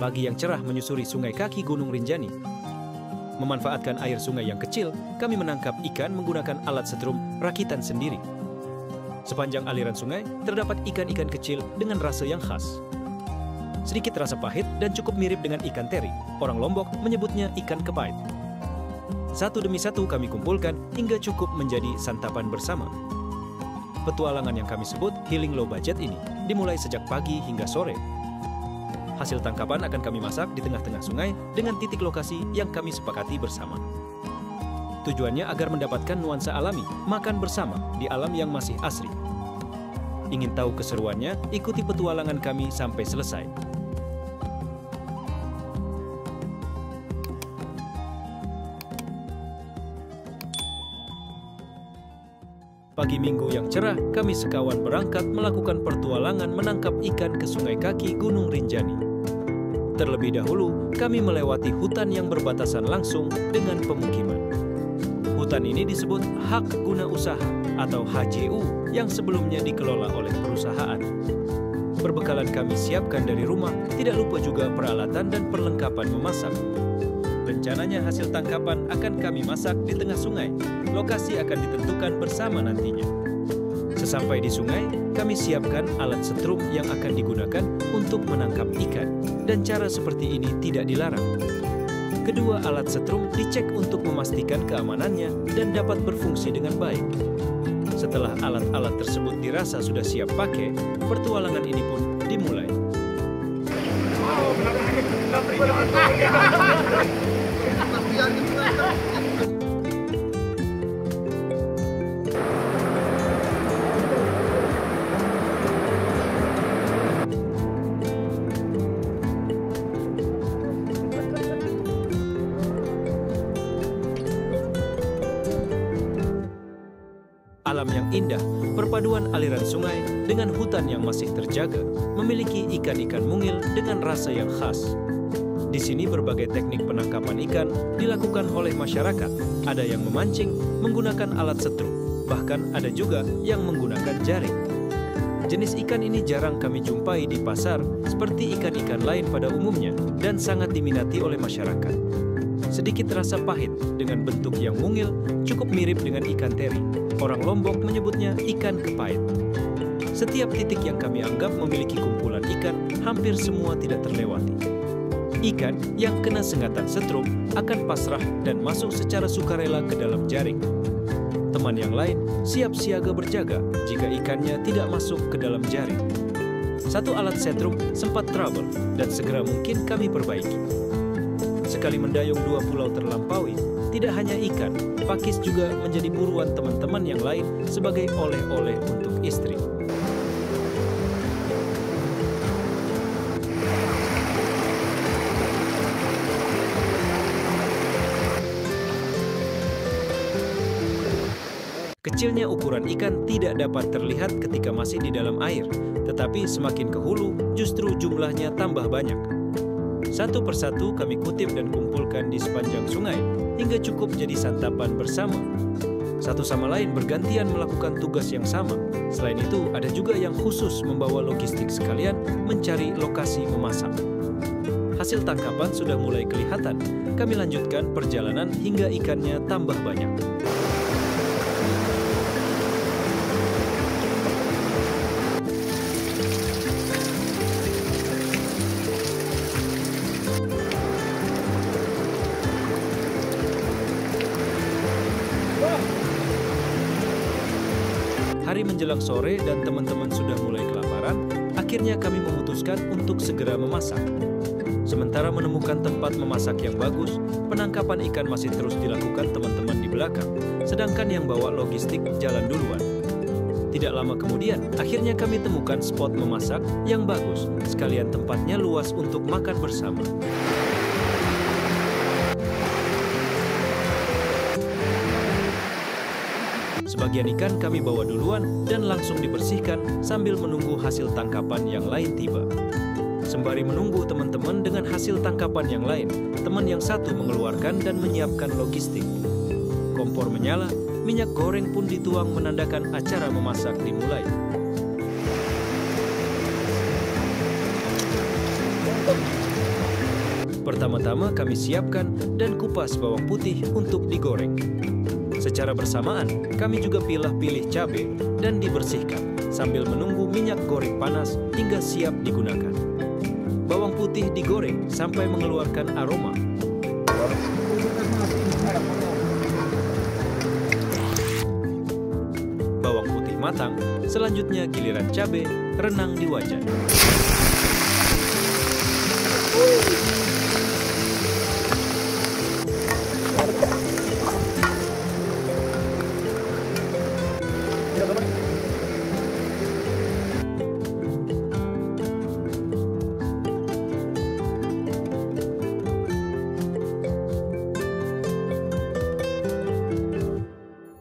Pagi yang cerah menyusuri sungai kaki Gunung Rinjani. Memanfaatkan air sungai yang kecil, kami menangkap ikan menggunakan alat setrum rakitan sendiri. Sepanjang aliran sungai, terdapat ikan-ikan kecil dengan rasa yang khas. Sedikit rasa pahit dan cukup mirip dengan ikan teri. Orang Lombok menyebutnya ikan kepait. Satu demi satu kami kumpulkan hingga cukup menjadi santapan bersama. Petualangan yang kami sebut healing low budget ini dimulai sejak pagi hingga sore. Hasil tangkapan akan kami masak di tengah-tengah sungai dengan titik lokasi yang kami sepakati bersama. Tujuannya agar mendapatkan nuansa alami, makan bersama di alam yang masih asri. Ingin tahu keseruannya? Ikuti petualangan kami sampai selesai. Pagi Minggu yang cerah, kami sekawan berangkat melakukan pertualangan menangkap ikan ke sungai kaki Gunung Rinjani. Terlebih dahulu, kami melewati hutan yang berbatasan langsung dengan pemukiman. Hutan ini disebut Hak Guna Usaha atau HGU yang sebelumnya dikelola oleh perusahaan. Perbekalan kami siapkan dari rumah, tidak lupa juga peralatan dan perlengkapan memasak. Rencananya hasil tangkapan akan kami masak di tengah sungai. Lokasi akan ditentukan bersama nantinya. Sesampai di sungai, kami siapkan alat setrum yang akan digunakan untuk menangkap ikan. Dan cara seperti ini tidak dilarang. Kedua alat setrum dicek untuk memastikan keamanannya dan dapat berfungsi dengan baik. Setelah alat-alat tersebut dirasa sudah siap pakai, pertualangan ini pun dimulai. Alam yang indah, perpaduan aliran sungai dengan hutan yang masih terjaga, memiliki ikan-ikan mungil dengan rasa yang khas. Di sini berbagai teknik penangkapan ikan dilakukan oleh masyarakat. Ada yang memancing menggunakan alat setrum, bahkan ada juga yang menggunakan jaring. Jenis ikan ini jarang kami jumpai di pasar seperti ikan-ikan lain pada umumnya dan sangat diminati oleh masyarakat. Sedikit rasa pahit dengan bentuk yang mungil, cukup mirip dengan ikan teri. Orang Lombok menyebutnya ikan kepait. Setiap titik yang kami anggap memiliki kumpulan ikan, hampir semua tidak terlewati. Ikan yang kena sengatan setrum akan pasrah dan masuk secara sukarela ke dalam jaring. Teman yang lain siap siaga berjaga jika ikannya tidak masuk ke dalam jaring. Satu alat setrum sempat trouble dan segera mungkin kami perbaiki. Sekali mendayung 2 pulau terlampaui, tidak hanya ikan, pakis juga menjadi buruan teman-teman yang lain sebagai oleh-oleh untuk istri. Kecilnya ukuran ikan tidak dapat terlihat ketika masih di dalam air, tetapi semakin ke hulu justru jumlahnya tambah banyak. Satu persatu kami kutip dan kumpulkan di sepanjang sungai hingga cukup jadi santapan bersama. Satu sama lain bergantian melakukan tugas yang sama. Selain itu, ada juga yang khusus membawa logistik sekalian mencari lokasi memasak. Hasil tangkapan sudah mulai kelihatan. Kami lanjutkan perjalanan hingga ikannya tambah banyak. Hari menjelang sore dan teman-teman sudah mulai kelaparan, akhirnya kami memutuskan untuk segera memasak. Sementara menemukan tempat memasak yang bagus, penangkapan ikan masih terus dilakukan teman-teman di belakang, sedangkan yang bawa logistik jalan duluan. Tidak lama kemudian, akhirnya kami temukan spot memasak yang bagus, sekalian tempatnya luas untuk makan bersama. Sebagian ikan kami bawa duluan dan langsung dibersihkan sambil menunggu hasil tangkapan yang lain tiba. Sembari menunggu teman-teman dengan hasil tangkapan yang lain, teman yang satu mengeluarkan dan menyiapkan logistik. Kompor menyala, minyak goreng pun dituang menandakan acara memasak dimulai. Pertama-tama kami siapkan dan kupas bawang putih untuk digoreng. Secara bersamaan, kami juga pilih cabai dan dibersihkan sambil menunggu minyak goreng panas hingga siap digunakan. Bawang putih digoreng sampai mengeluarkan aroma. Bawang putih matang, selanjutnya giliran cabai renang di wajan.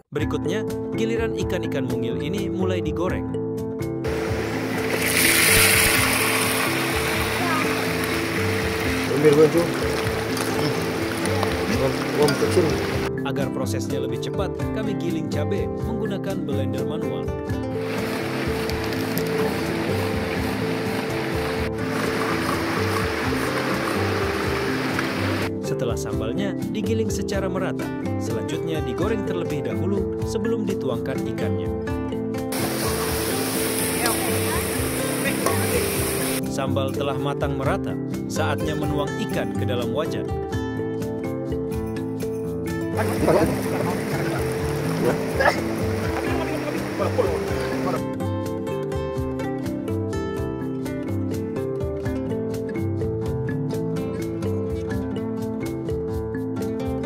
Berikutnya, giliran ikan-ikan mungil ini mulai digoreng. Agar prosesnya lebih cepat, kami giling cabai menggunakan blender manual. Setelah sambalnya digiling secara merata, selanjutnya digoreng terlebih dahulu sebelum dituangkan ikannya. Sambal telah matang merata, saatnya menuang ikan ke dalam wajan.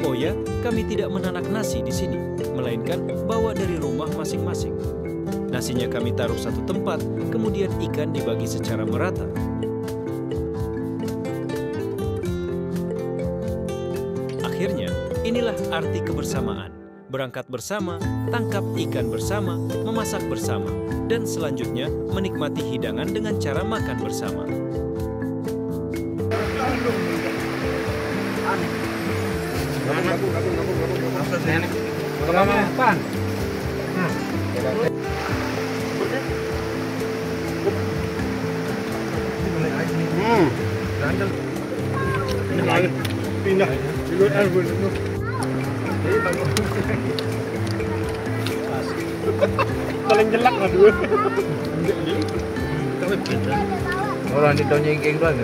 Oh ya, kami tidak menanak nasi di sini, melainkan bawa dari rumah masing-masing. Nasinya kami taruh satu tempat, kemudian ikan dibagi secara merata. Akhirnya, inilah arti kebersamaan. Berangkat bersama, tangkap ikan bersama, memasak bersama, dan selanjutnya menikmati hidangan dengan cara makan bersama. Pindah. Paling jelek lah dua. Orang di tahun yang kan.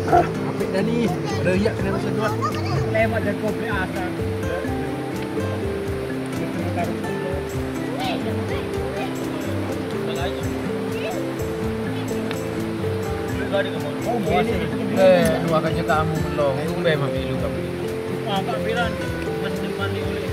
Apik dah ni. Ada riak kena masa tu. Lewat dan komplek asal. Dua kerja kamu belum. Tumbe mami lu kamu. Pak Piran mandi oleh